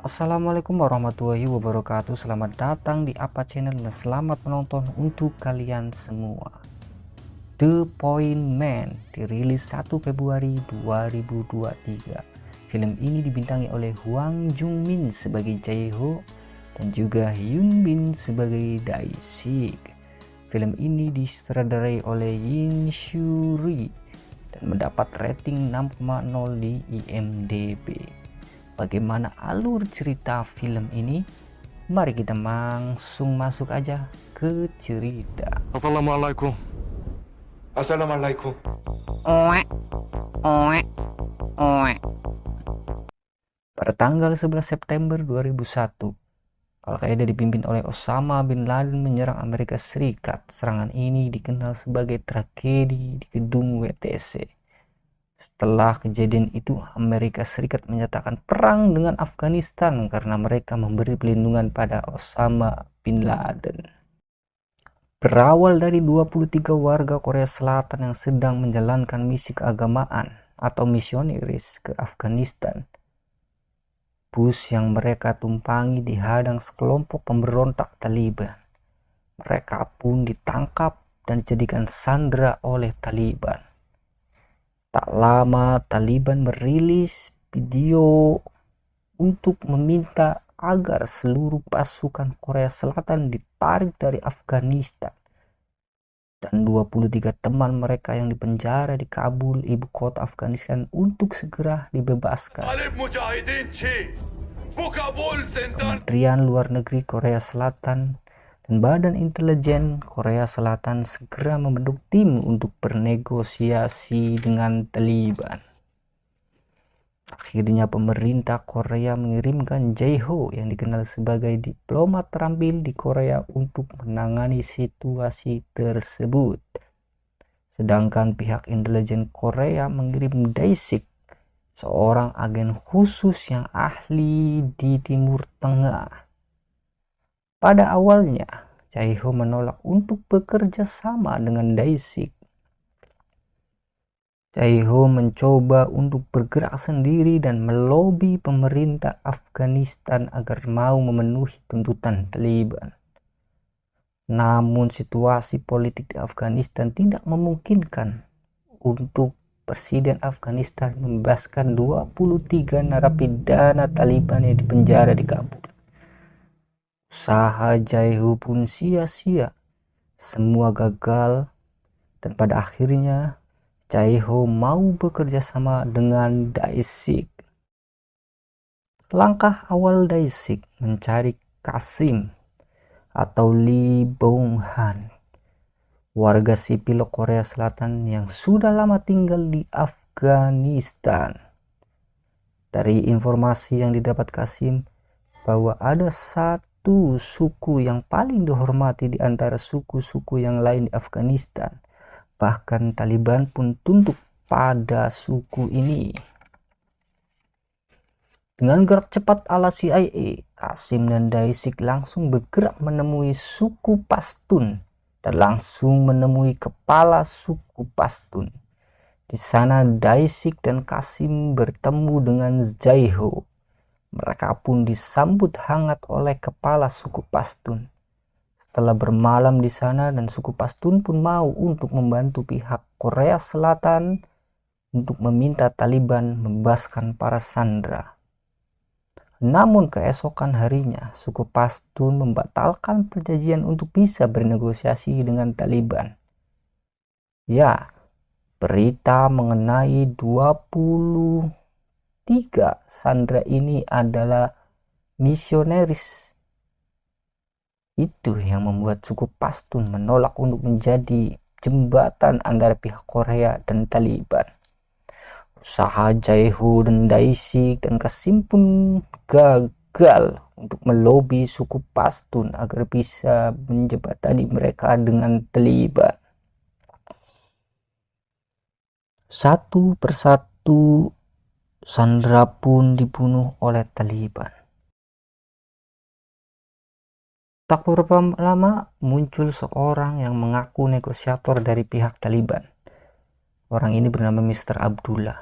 Assalamualaikum warahmatullahi wabarakatuh. Selamat datang di Apa Channel dan selamat menonton untuk kalian semua. The Point Man dirilis 1 Februari 2023. Film ini dibintangi oleh Hwang Jung-min sebagai Jae-ho dan juga Hyun Bin sebagai Dae-sik. Film ini disutradarai oleh Yin Soo-ri dan mendapat rating 6,0 di IMDb. Bagaimana alur cerita film ini? Mari kita langsung masuk aja ke cerita. Assalamualaikum. Assalamualaikum. Pada tanggal 11 September 2001, Al-Qaeda dipimpin oleh Osama bin Laden menyerang Amerika Serikat. Serangan ini dikenal sebagai tragedi di gedung WTC. Setelah kejadian itu, Amerika Serikat menyatakan perang dengan Afghanistan karena mereka memberi perlindungan pada Osama bin Laden. Berawal dari 23 warga Korea Selatan yang sedang menjalankan misi keagamaan atau misionaris ke Afghanistan, bus yang mereka tumpangi dihadang sekelompok pemberontak Taliban. Mereka pun ditangkap dan dijadikan sandera oleh Taliban. Tak lama Taliban merilis video untuk meminta agar seluruh pasukan Korea Selatan ditarik dari Afghanistan dan 23 teman mereka yang dipenjara di Kabul, ibu kota Afghanistan, untuk segera dibebaskan. Kementerian Luar Negeri Korea Selatan dan Badan Intelijen Korea Selatan segera membentuk tim untuk bernegosiasi dengan Taliban. Akhirnya pemerintah Korea mengirimkan Jae-ho yang dikenal sebagai diplomat terampil di Korea untuk menangani situasi tersebut. Sedangkan pihak intelijen Korea mengirim Dae-sik, seorang agen khusus yang ahli di Timur Tengah. Pada awalnya, Jae-ho menolak untuk bekerja sama dengan Dae-sik. Jae-ho mencoba untuk bergerak sendiri dan melobi pemerintah Afghanistan agar mau memenuhi tuntutan Taliban. Namun situasi politik di Afghanistan tidak memungkinkan untuk Presiden Afghanistan membebaskan 23 narapidana Taliban yang dipenjara di Kabul. Usaha Jae-ho pun sia-sia, semua gagal, dan pada akhirnya Jae-ho mau bekerja sama dengan Dae-sik. Langkah awal Dae-sik mencari Qasim atau Lee Bong-han, warga sipil Korea Selatan yang sudah lama tinggal di Afghanistan. Dari informasi yang didapat Qasim bahwa ada satu suku yang paling dihormati di antara suku-suku yang lain di Afghanistan. Bahkan Taliban pun tunduk pada suku ini. Dengan gerak cepat ala CIA, Qasim dan Dae-sik langsung bergerak menemui suku Pashtun dan langsung menemui kepala suku Pashtun. Di sana Dae-sik dan Qasim bertemu dengan Jae-ho. Mereka pun disambut hangat oleh kepala suku Pashtun. Setelah bermalam di sana dan suku Pashtun pun mau untuk membantu pihak Korea Selatan untuk meminta Taliban membebaskan para sandera. Namun keesokan harinya suku Pashtun membatalkan perjanjian untuk bisa bernegosiasi dengan Taliban. Ya, berita mengenai 23 sandera ini adalah misionaris. Itu yang membuat suku Pashtun menolak untuk menjadi jembatan antara pihak Korea dan Taliban. Usaha Jae-ho dan Dae-sik dan Qasim pun gagal untuk melobi suku Pashtun agar bisa menjembatani mereka dengan Taliban. Satu persatu sandera pun dibunuh oleh Taliban. Tak beberapa lama muncul seorang yang mengaku negosiator dari pihak Taliban. Orang ini bernama Mr. Abdullah.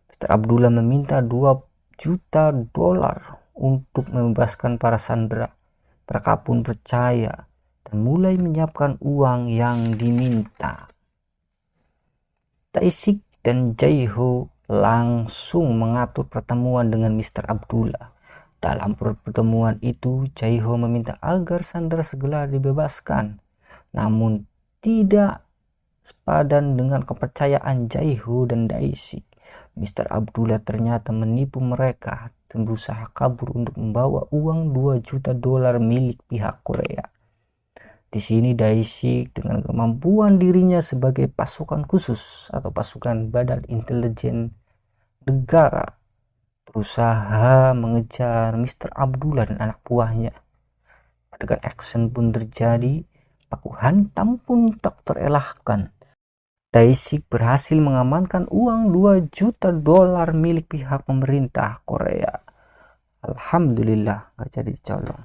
Mr. Abdullah meminta $2 juta untuk membebaskan para sandera. Mereka pun percaya dan mulai menyiapkan uang yang diminta. Tae-sik dan Jae-ho langsung mengatur pertemuan dengan Mr. Abdullah. Dalam pertemuan itu, Jae-ho meminta agar sandera segera dibebaskan. Namun tidak sepadan dengan kepercayaan Jae-ho dan Tae-sik. Mr. Abdullah ternyata menipu mereka dan berusaha kabur untuk membawa uang 2 juta dolar milik pihak Korea. Di sini Tae-sik dengan kemampuan dirinya sebagai pasukan khusus atau pasukan badan intelijen negara berusaha mengejar Mr. Abdullah dan anak buahnya. Adegan action pun terjadi, baku hantam pun tak terelakkan. Tae-sik berhasil mengamankan uang 2 juta dolar milik pihak pemerintah Korea. Alhamdulillah gak jadi dicolong.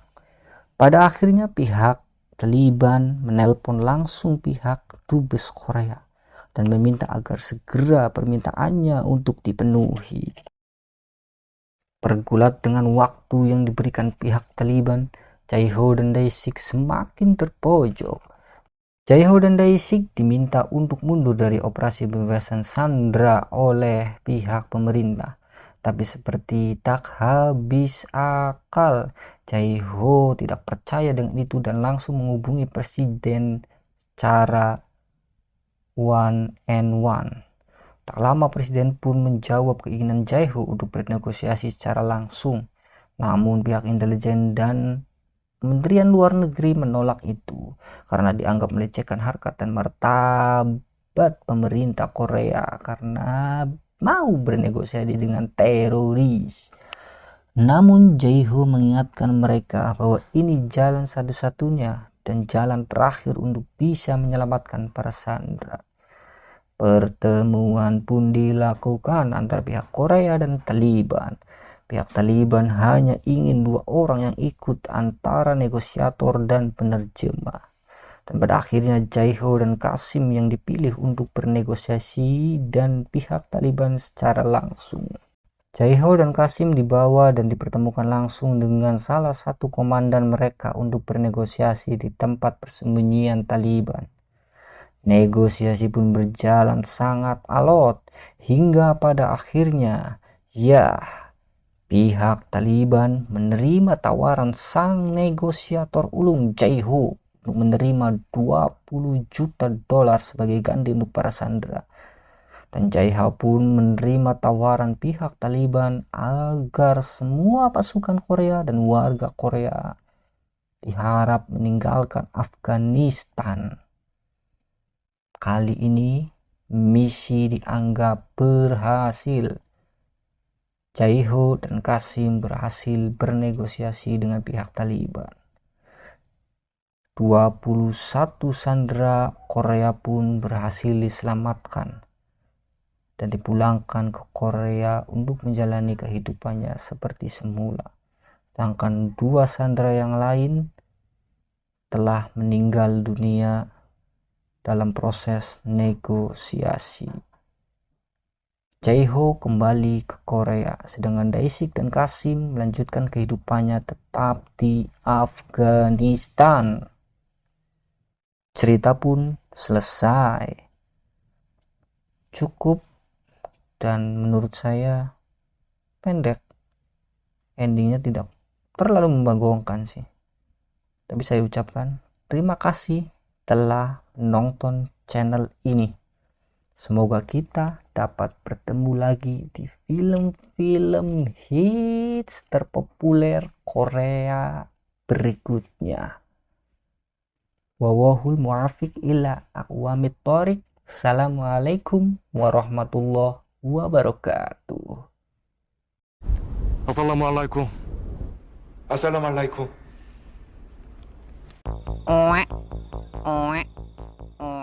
Pada akhirnya pihak Taliban menelpon langsung pihak Dubes Korea dan meminta agar segera permintaannya untuk dipenuhi. Bergulat dengan waktu yang diberikan pihak Taliban, Jae-ho dan Tae-sik semakin terpojok. Jae-ho dan Tae-sik diminta untuk mundur dari operasi pembebasan sandera oleh pihak pemerintah. Tapi seperti tak habis akal, Jae-ho tidak percaya dengan itu dan langsung menghubungi presiden secara one and one. Tak lama presiden pun menjawab keinginan Jae-ho untuk bernegosiasi secara langsung. Namun pihak intelijen dan Kementerian Luar Negeri menolak itu karena dianggap melecehkan harkat dan martabat pemerintah Korea karena mau bernegosiasi dengan teroris. Namun Jae-ho mengingatkan mereka bahwa ini jalan satu-satunya dan jalan terakhir untuk bisa menyelamatkan para sandera. Pertemuan pun dilakukan antara pihak Korea dan Taliban. Pihak Taliban hanya ingin 2 orang yang ikut antara negosiator dan penerjemah. Dan pada akhirnya Jae-ho dan Qasim yang dipilih untuk bernegosiasi dan pihak Taliban secara langsung. Jae-ho dan Qasim dibawa dan dipertemukan langsung dengan salah satu komandan mereka untuk bernegosiasi di tempat persembunyian Taliban. Negosiasi pun berjalan sangat alot hingga pada akhirnya pihak Taliban menerima tawaran sang negosiator ulung Jae-ho untuk menerima 20 juta dolar sebagai ganti untuk para sandera. Dan Jae-ho pun menerima tawaran pihak Taliban agar semua pasukan Korea dan warga Korea diharap meninggalkan Afghanistan. Kali ini misi dianggap berhasil. Jae-ho dan Qasim berhasil bernegosiasi dengan pihak Taliban. 21 sandera Korea pun berhasil diselamatkan dan dipulangkan ke Korea untuk menjalani kehidupannya seperti semula. Sedangkan 2 sandera yang lain telah meninggal dunia dalam proses negosiasi. Jae-ho kembali ke Korea, sedangkan Tae-sik dan Qasim melanjutkan kehidupannya tetap di Afghanistan. Cerita pun selesai. Cukup dan menurut saya pendek. Endingnya tidak terlalu membagongkan sih. Tapi saya ucapkan terima kasih telah menonton channel ini. Semoga kita dapat bertemu lagi di film-film hits terpopuler Korea berikutnya. Wallahul muwaffiq ila aqwamit thoriq. Assalamualaikum warahmatullahi wabarakatuh. Assalamualaikum. Assalamualaikum. Oe, oe, oe.